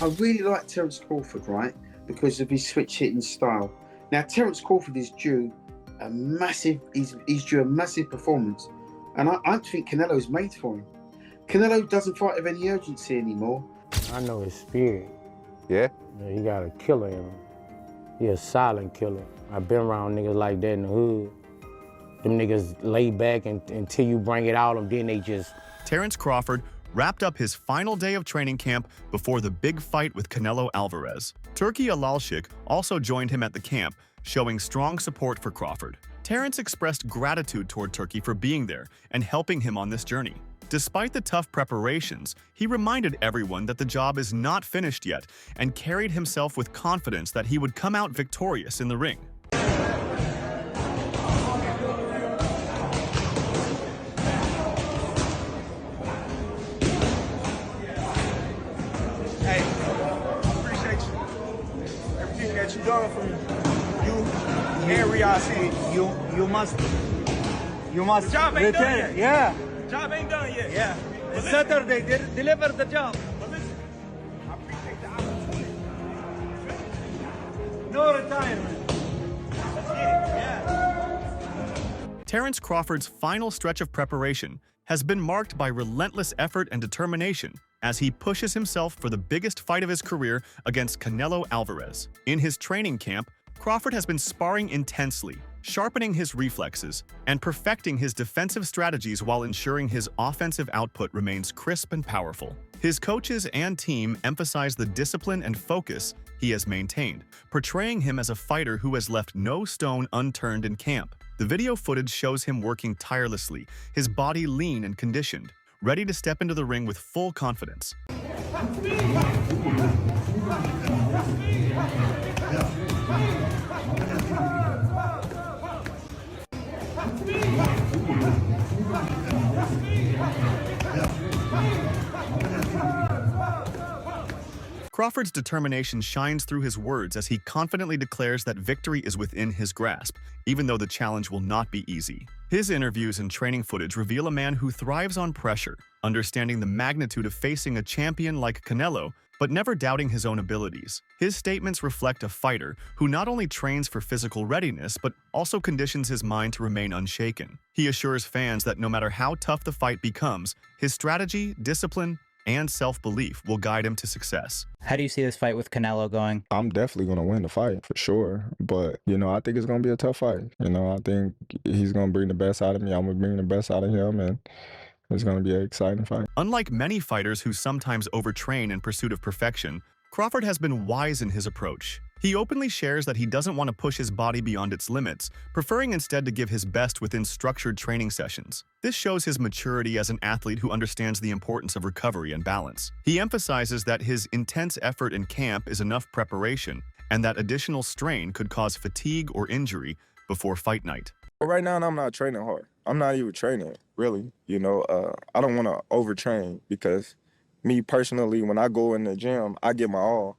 I really like Terence Crawford, right, because of his switch hitting style. Now, Terence Crawford is due a massive, he's due a massive performance, and I think Canelo's made for him. Canelo doesn't fight with any urgency anymore. I know his spirit. Yeah? Yeah, he got a killer in him. He a silent killer. I've been around niggas like that in the hood. Them niggas lay back until you bring it out, and then they just... Terence Crawford wrapped up his final day of training camp before the big fight with Canelo Alvarez. Turki Alalshik also joined him at the camp, showing strong support for Crawford. Terence expressed gratitude toward Turki for being there and helping him on this journey. Despite the tough preparations, he reminded everyone that the job is not finished yet and carried himself with confidence that he would come out victorious in the ring. Hey, I appreciate you. Everything that you done for me. You and Riyadh said you must the job ain't done yet. Yeah. The job ain't done yet. Yeah. It's Saturday. Deliver the job. But listen, I appreciate the opportunity. No retirement. Let's get it. Yeah. Terence Crawford's final stretch of preparation has been marked by relentless effort and determination as he pushes himself for the biggest fight of his career against Canelo Alvarez. In his training camp, Crawford has been sparring intensely, sharpening his reflexes, and perfecting his defensive strategies while ensuring his offensive output remains crisp and powerful. His coaches and team emphasize the discipline and focus he has maintained, portraying him as a fighter who has left no stone unturned in camp. The video footage shows him working tirelessly, his body lean and conditioned, ready to step into the ring with full confidence. Crawford's determination shines through his words as he confidently declares that victory is within his grasp, even though the challenge will not be easy. His interviews and training footage reveal a man who thrives on pressure, understanding the magnitude of facing a champion like Canelo, but never doubting his own abilities. His statements reflect a fighter who not only trains for physical readiness, but also conditions his mind to remain unshaken. He assures fans that no matter how tough the fight becomes, his strategy, discipline, and self-belief will guide him to success. How do you see this fight with Canelo going? I'm definitely going to win the fight, for sure. But, I think it's going to be a tough fight. I think he's going to bring the best out of me. I'm going to bring the best out of him, and it's going to be an exciting fight. Unlike many fighters who sometimes overtrain in pursuit of perfection, Crawford has been wise in his approach. He openly shares that he doesn't want to push his body beyond its limits, preferring instead to give his best within structured training sessions. This shows his maturity as an athlete who understands the importance of recovery and balance. He emphasizes that his intense effort in camp is enough preparation, and that additional strain could cause fatigue or injury before fight night. Right now, I'm not training hard. I'm not even training, really. I don't want to overtrain because me personally, when I go in the gym, I give my all.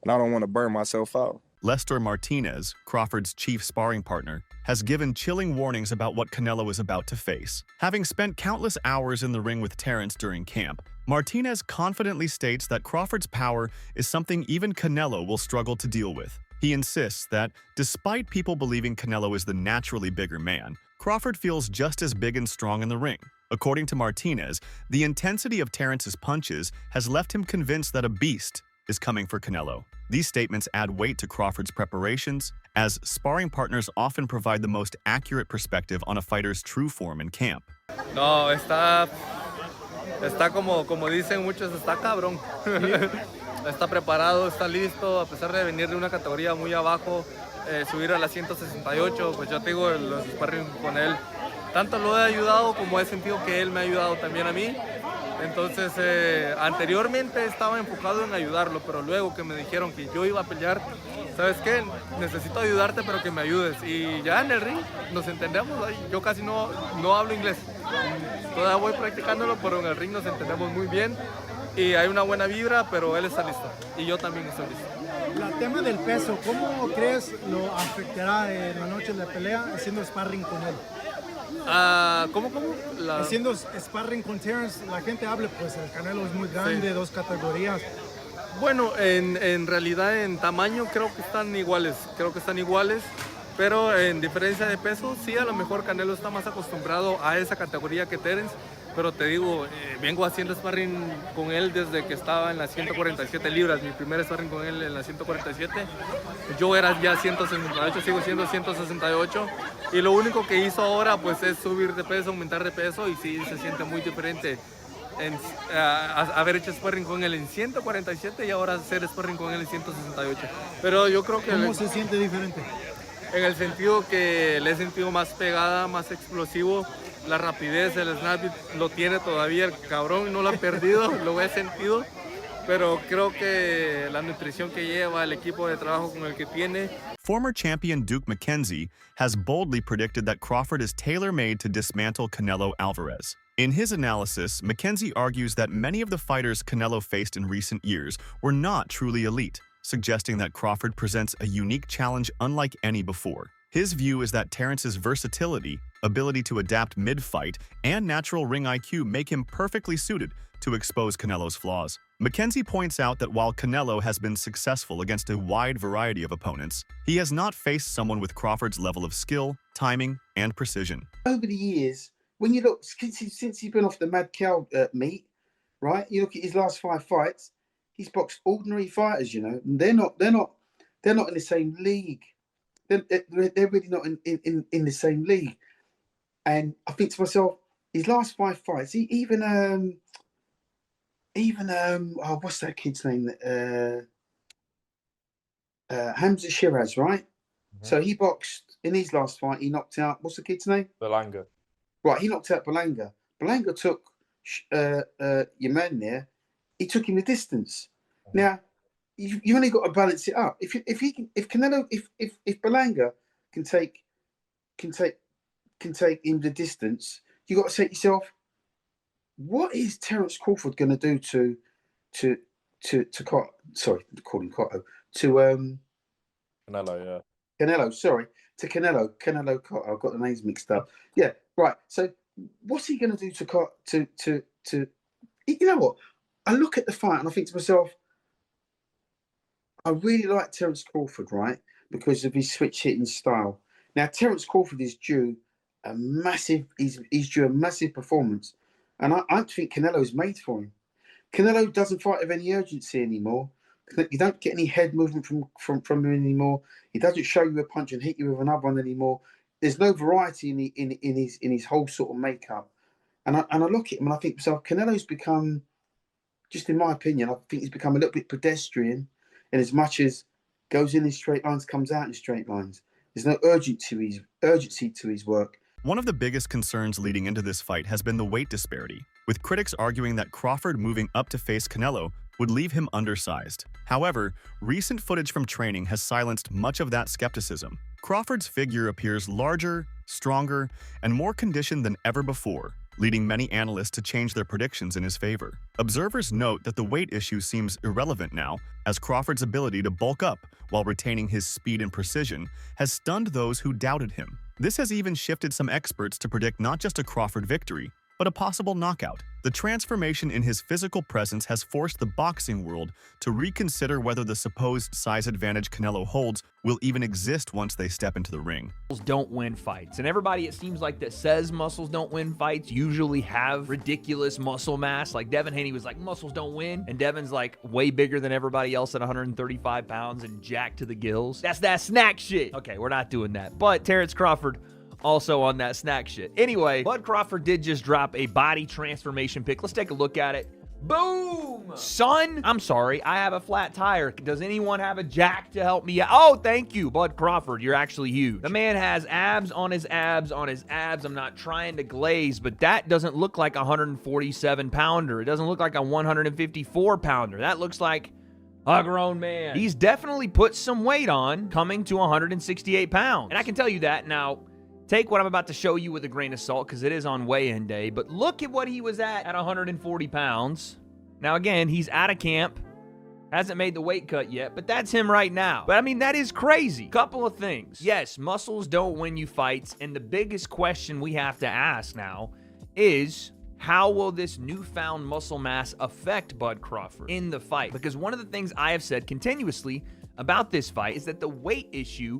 And I don't want to burn myself out. Lester Martinez, Crawford's chief sparring partner, has given chilling warnings about what Canelo is about to face. Having spent countless hours in the ring with Terence during camp, Martinez confidently states that Crawford's power is something even Canelo will struggle to deal with. He insists that, despite people believing Canelo is the naturally bigger man, Crawford feels just as big and strong in the ring. According to Martinez, the intensity of Terence's punches has left him convinced that a beast is coming for Canelo. These statements add weight to Crawford's preparations, as sparring partners often provide the most accurate perspective on a fighter's true form in camp. No, está como dicen muchos, está cabrón. Está preparado, está listo, a pesar de venir de una categoría muy abajo, subir a la 168, pues yo tengo los sparring con él. Tanto lo he ayudado como he sentido que él me ha ayudado también a mí. Entonces, anteriormente estaba enfocado en ayudarlo, pero luego que me dijeron que yo iba a pelear, ¿sabes qué? Necesito ayudarte, pero que me ayudes. Y ya en el ring nos entendemos. Yo casi no hablo inglés. Todavía voy practicándolo, pero en el ring nos entendemos muy bien. Y hay una buena vibra, pero él está listo. Y yo también estoy listo. El tema del peso, ¿cómo crees lo afectará en la noche de la pelea haciendo sparring con él? ¿Cómo? Haciendo sparring con Terence, la gente habla, pues el Canelo es muy grande, sí. 2 categorías. Bueno, en realidad en tamaño creo que están iguales, pero en diferencia de peso, sí, a lo mejor Canelo está más acostumbrado a esa categoría que Terence, pero te digo, vengo haciendo sparring con él desde que estaba en las 147 libras, mi primer sparring con él en las 147, yo era ya 168, sigo siendo 168, y lo único que hizo ahora pues es subir de peso, aumentar de peso, y sí se siente muy diferente. Haber hecho sparring con él en 147 y ahora hacer sparring con él en 168. Pero yo creo que... ¿Cómo se siente diferente? En el sentido que le he sentido más pegada, más explosivo, la rapidez, el snap lo tiene todavía el cabrón, no lo ha perdido, lo he sentido, pero creo que la nutrición que lleva, el equipo de trabajo con el que tiene. Former champion Duke McKenzie has boldly predicted that Crawford is tailor-made to dismantle Canelo Alvarez. In his analysis, McKenzie argues that many of the fighters Canelo faced in recent years were not truly elite, suggesting that Crawford presents a unique challenge unlike any before. His view is that Terence's versatility, ability to adapt mid-fight, and natural ring IQ make him perfectly suited to expose Canelo's flaws. McKenzie points out that while Canelo has been successful against a wide variety of opponents, he has not faced someone with Crawford's level of skill, timing, and precision. Over the years, when you look, since he's been off the mad cow meat, right? You look at his last 5 fights, he's boxed ordinary fighters. You know, they're not in the same league. They're really not in the same league. And I think to myself, his last 5 fights, even what's that kid's name? Hamza Shiraz, right? Mm-hmm. So he boxed in his last fight. He knocked out, what's the kid's name? Belanga. Right, he knocked out Belanga. Belanga took your man there. He took him the distance. Mm-hmm. Now, you only got to balance it up. If Belanga can take him the distance, you got to say to yourself, what is Terence Crawford going to do to Canelo, yeah. Canelo, sorry, to Canelo. I've got the names mixed up. Yeah, right. So what's he going to do to? You know what? I look at the fight and I think to myself, I really like Terence Crawford, right, because of his switch hitting style. Now Terence Crawford is due a massive. He's due a massive performance, and I think Canelo is made for him. Canelo doesn't fight with any urgency anymore. You don't get any head movement from him anymore. He doesn't show you a punch and hit you with another one anymore. There's no variety in his whole sort of makeup. And I look at him and I think to myself, Canelo's become, just in my opinion, I think he's become a little bit pedestrian in as much as goes in straight lines, comes out in straight lines. There's no urgency to his work. One of the biggest concerns leading into this fight has been the weight disparity, with critics arguing that Crawford moving up to face Canelo would leave him undersized. However, recent footage from training has silenced much of that skepticism. Crawford's figure appears larger, stronger, and more conditioned than ever before, leading many analysts to change their predictions in his favor. Observers note that the weight issue seems irrelevant now, as Crawford's ability to bulk up while retaining his speed and precision has stunned those who doubted him. This has even shifted some experts to predict not just a Crawford victory, but a possible knockout. The transformation in his physical presence has forced the boxing world to reconsider whether the supposed size advantage Canelo holds will even exist once they step into the ring. Don't win fights. And everybody, it seems like, that says muscles don't win fights usually have ridiculous muscle mass. Like Devin Haney was like, muscles don't win. And Devin's like way bigger than everybody else at 135 pounds and jacked to the gills. That's that snack shit. Okay, we're not doing that. But Terence Crawford also on that snack shit. Anyway, Bud Crawford did just drop a body transformation pic. Let's take a look at it. Boom! Son, I'm sorry, I have a flat tire. Does anyone have a jack to help me out? Oh, thank you, Bud Crawford. You're actually huge. The man has abs on his abs on his abs. I'm not trying to glaze, but that doesn't look like a 147 pounder. It doesn't look like a 154 pounder. That looks like a grown man. He's definitely put some weight on, coming to 168 pounds. And I can tell you that now. Take what I'm about to show you with a grain of salt because it is on weigh-in day, but look at what he was at 140 pounds. Now, again, he's out of camp, hasn't made the weight cut yet, but that's him right now. But, I mean, that is crazy. Couple of things. Yes, muscles don't win you fights, and the biggest question we have to ask now is, How will this newfound muscle mass affect Bud Crawford in the fight? Because one of the things I have said continuously about this fight is that the weight issue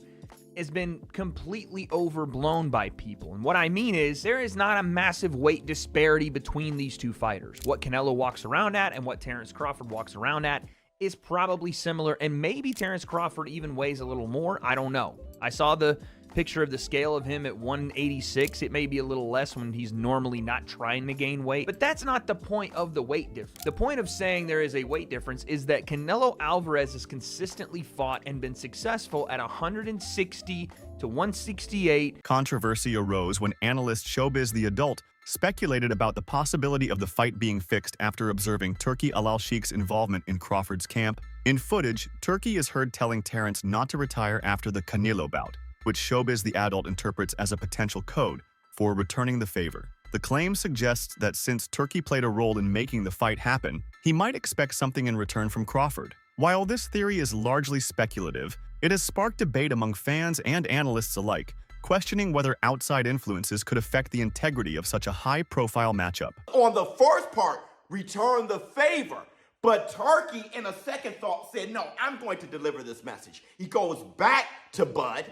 has been completely overblown by people. And what I mean is there is not a massive weight disparity between these two fighters. What Canelo walks around at and what Terence Crawford walks around at is probably similar, and maybe Terence Crawford even weighs a little more. I don't know. I saw the picture of the scale of him at 186. It may be a little less when he's normally not trying to gain weight, but that's not the point of the weight difference. The point of saying there is a weight difference is that Canelo Alvarez has consistently fought and been successful at 160 to 168. Controversy arose when analyst Showbiz the Adult speculated about the possibility of the fight being fixed after observing Turki Al-Sheikh's involvement in Crawford's camp. In footage, Turki is heard telling Terence not to retire after the Canelo bout, which Showbiz the Adult interprets as a potential code for returning the favor. The claim suggests that since Turki played a role in making the fight happen, he might expect something in return from Crawford. While this theory is largely speculative, it has sparked debate among fans and analysts alike, questioning whether outside influences could affect the integrity of such a high-profile matchup. On the first part, return the favor. But Turki, in a second thought, said, no, I'm going to deliver this message. He goes back to Bud,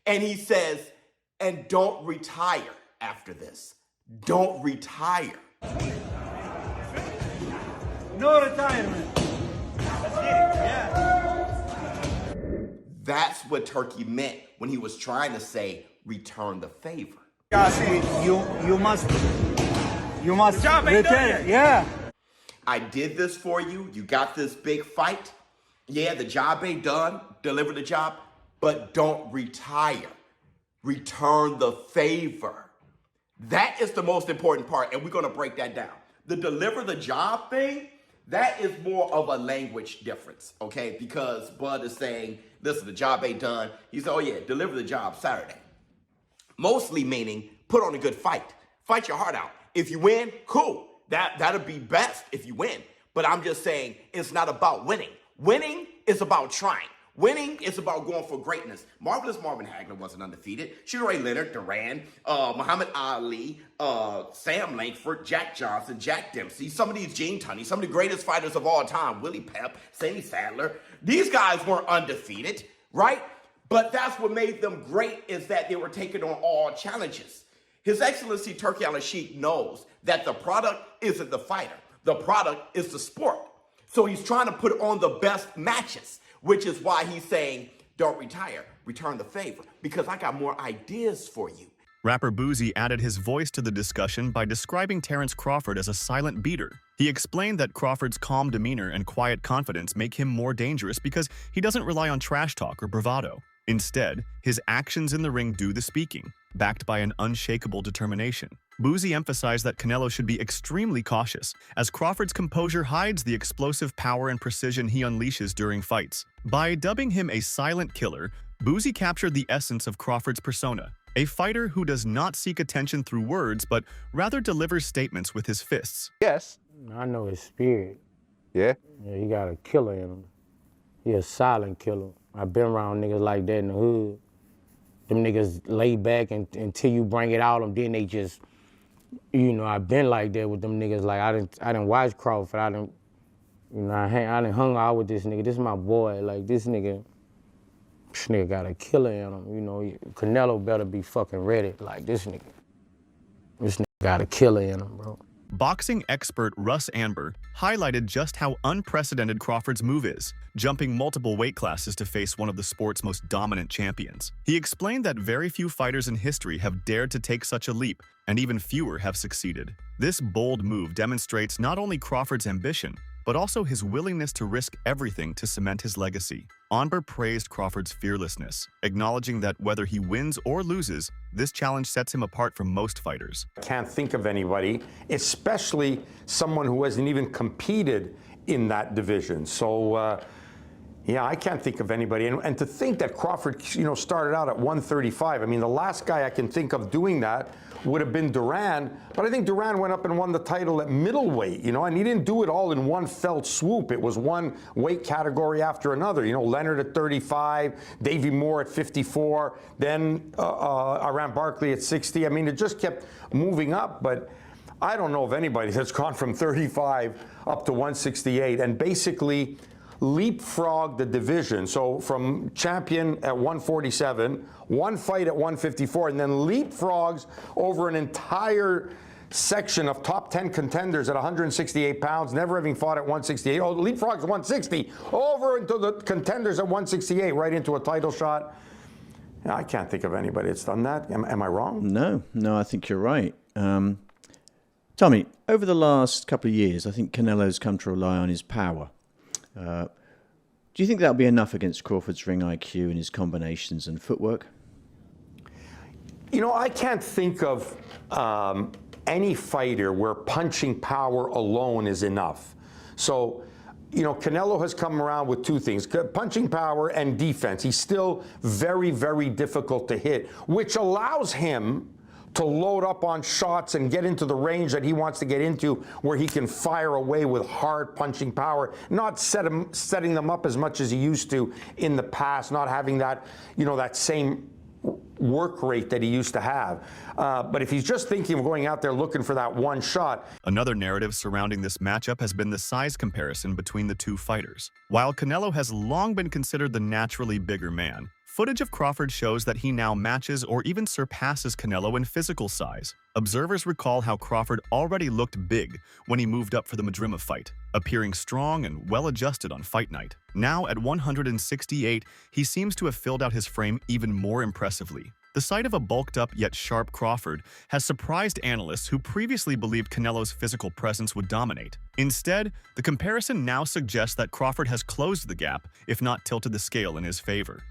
and he says, and don't retire after this. Don't retire. No retirement. Let's get it. Yeah. That's what Turki meant when he was trying to say, return the favor. God said, you must return it. Yeah. I did this for you. You got this big fight. Yeah, the job ain't done. Deliver the job. But don't retire. Return the favor. That is the most important part, and we're going to break that down. The deliver the job thing, that is more of a language difference, okay? Because Bud is saying, listen, the job ain't done. He said, oh yeah, deliver the job Saturday. Mostly meaning put on a good fight. Fight your heart out. If you win, cool. That'll be best if you win. But I'm just saying it's not about winning. Winning is about trying. Winning is about going for greatness. Marvelous Marvin Hagler wasn't undefeated. Sugar Ray Leonard, Duran, Muhammad Ali, Sam Langford, Jack Johnson, Jack Dempsey, some of these Gene Tunney, some of the greatest fighters of all time, Willie Pep, Sammy Sadler. These guys weren't undefeated, right? But that's what made them great, is that they were taking on all challenges. His Excellency Turki Al-Sheikh knows that the product isn't the fighter. The product is the sport. So he's trying to put on the best matches, which is why he's saying, don't retire, return the favor, because I got more ideas for you. Rapper Boozy added his voice to the discussion by describing Terence Crawford as a silent beater. He explained that Crawford's calm demeanor and quiet confidence make him more dangerous because he doesn't rely on trash talk or bravado. Instead, his actions in the ring do the speaking, backed by an unshakable determination. Boozy emphasized that Canelo should be extremely cautious, as Crawford's composure hides the explosive power and precision he unleashes during fights. By dubbing him a silent killer, Boozy captured the essence of Crawford's persona, a fighter who does not seek attention through words, but rather delivers statements with his fists. Yes. I know his spirit. Yeah? Yeah, he got a killer in him. He a silent killer. I've been around niggas like that in the hood. Them niggas lay back until you bring it out them, then they just, you know, I've been like that with them niggas. Like, I didn't watch Crawford. I didn't hung out with this nigga. This is my boy. Like, this nigga got a killer in him. You know, Canelo better be fucking ready. Like, this nigga got a killer in him, bro. Boxing expert Russ Amber highlighted just how unprecedented Crawford's move is, jumping multiple weight classes to face one of the sport's most dominant champions. He explained that very few fighters in history have dared to take such a leap, and even fewer have succeeded. This bold move demonstrates not only Crawford's ambition, but also his willingness to risk everything to cement his legacy. Amber praised Crawford's fearlessness, acknowledging that whether he wins or loses, this challenge sets him apart from most fighters. I can't think of anybody, especially someone who hasn't even competed in that division. So, yeah, I can't think of anybody. And to think that Crawford, you know, started out at 135. I mean, the last guy I can think of doing that would have been Duran, but I think Duran went up and won the title at middleweight, you know, and he didn't do it all in one fell swoop. It was one weight category after another. You know, Leonard at 35, Davey Moore at 54, then Iran Barkley at 60. I mean, it just kept moving up, but I don't know of anybody that's gone from 35 up to 168 and basically leapfrogged the division. So from champion at 147, one fight at 154, and then leapfrogs over an entire section of top 10 contenders at 168 pounds, never having fought at 168. Oh, leapfrogs 160, over into the contenders at 168, right into a title shot. I can't think of anybody that's done that. Am I wrong? No, I think you're right. Tommy, over the last couple of years, I think Canelo's come to rely on his power. Do you think that'll be enough against Crawford's ring IQ and his combinations and footwork? You know, I can't think of any fighter where punching power alone is enough. So, you know, Canelo has come around with two things, punching power and defense. He's still very, very difficult to hit, which allows him to load up on shots and get into the range that he wants to get into, where he can fire away with hard punching power, not setting them up as much as he used to in the past, not having that, you know, that same work rate that he used to have. But if he's just thinking of going out there looking for that one shot. Another narrative surrounding this matchup has been the size comparison between the two fighters. While Canelo has long been considered the naturally bigger man, footage of Crawford shows that he now matches or even surpasses Canelo in physical size. Observers recall how Crawford already looked big when he moved up for the Madrimah fight, appearing strong and well-adjusted on fight night. Now at 168, he seems to have filled out his frame even more impressively. The sight of a bulked-up yet sharp Crawford has surprised analysts who previously believed Canelo's physical presence would dominate. Instead, the comparison now suggests that Crawford has closed the gap, if not tilted the scale in his favor.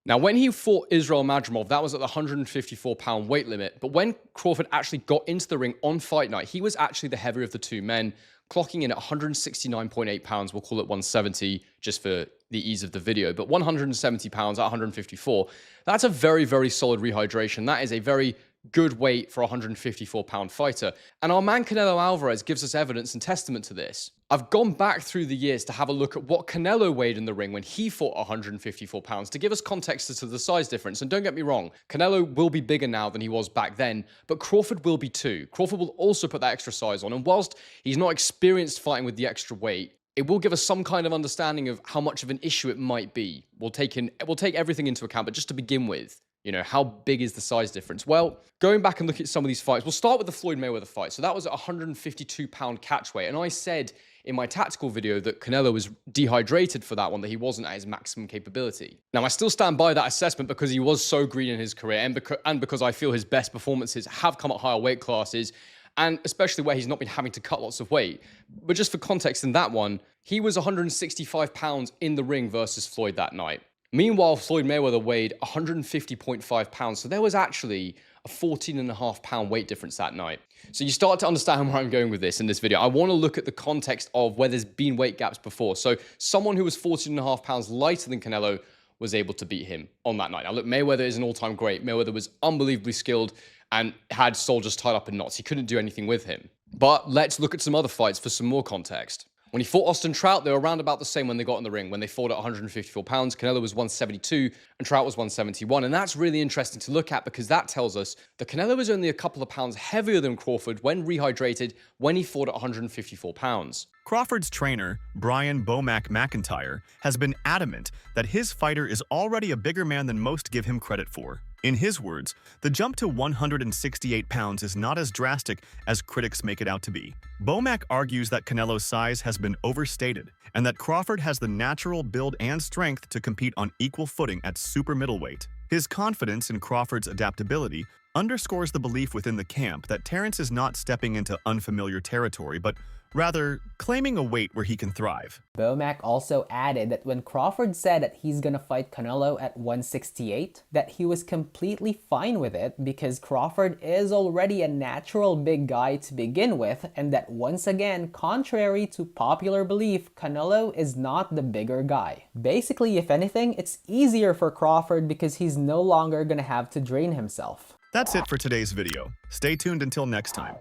Now, when he fought Israel Madrimov, that was at the 154-pound weight limit. But when Crawford actually got into the ring on fight night, he was actually the heavier of the two men, clocking in at 169.8 pounds. We'll call it 170 just for the ease of the video. But 170 pounds at 154, that's a very, very solid rehydration. That is a very good weight for a 154-pound fighter. And our man Canelo Alvarez gives us evidence and testament to this. I've gone back through the years to have a look at what Canelo weighed in the ring when he fought 154 pounds to give us context as to the size difference. And don't get me wrong, Canelo will be bigger now than he was back then, but Crawford will be too. Crawford will also put that extra size on. And whilst he's not experienced fighting with the extra weight, it will give us some kind of understanding of how much of an issue it might be. We'll take everything into account, but just to begin with, you know, how big is the size difference? Well, going back and look at some of these fights, we'll start with the Floyd Mayweather fight. So that was at 152-pound catch weight. And I said in my tactical video that Canelo was dehydrated for that one, that he wasn't at his maximum capability. Now, I still stand by that assessment because he was so green in his career and because I feel his best performances have come at higher weight classes, and especially where he's not been having to cut lots of weight. But just for context in that one, he was 165 pounds in the ring versus Floyd that night. Meanwhile, Floyd Mayweather weighed 150.5 pounds, so there was actually a 14.5-pound weight difference that night. So you start to understand where I'm going with this in this video. I want to look at the context of where there's been weight gaps before. So someone who was 14.5 pounds lighter than Canelo was able to beat him on that night. Now look, Mayweather is an all-time great. Mayweather was unbelievably skilled and had soldiers tied up in knots. He couldn't do anything with him. But let's look at some other fights for some more context. When he fought Austin Trout, they were around about the same when they got in the ring. When they fought at 154 pounds, Canelo was 172 and Trout was 171. And that's really interesting to look at because that tells us that Canelo was only a couple of pounds heavier than Crawford when rehydrated when he fought at 154 pounds. Crawford's trainer, Brian Bomac McIntyre, has been adamant that his fighter is already a bigger man than most give him credit for. In his words, the jump to 168 pounds is not as drastic as critics make it out to be. Bomac argues that Canelo's size has been overstated and that Crawford has the natural build and strength to compete on equal footing at super middleweight. His confidence in Crawford's adaptability underscores the belief within the camp that Terence is not stepping into unfamiliar territory, but rather claiming a weight where he can thrive. Bomac also added that when Crawford said that he's gonna fight Canelo at 168, that he was completely fine with it because Crawford is already a natural big guy to begin with, and that once again, contrary to popular belief, Canelo is not the bigger guy. Basically, if anything, it's easier for Crawford because he's no longer gonna have to drain himself. That's it for today's video. Stay tuned until next time.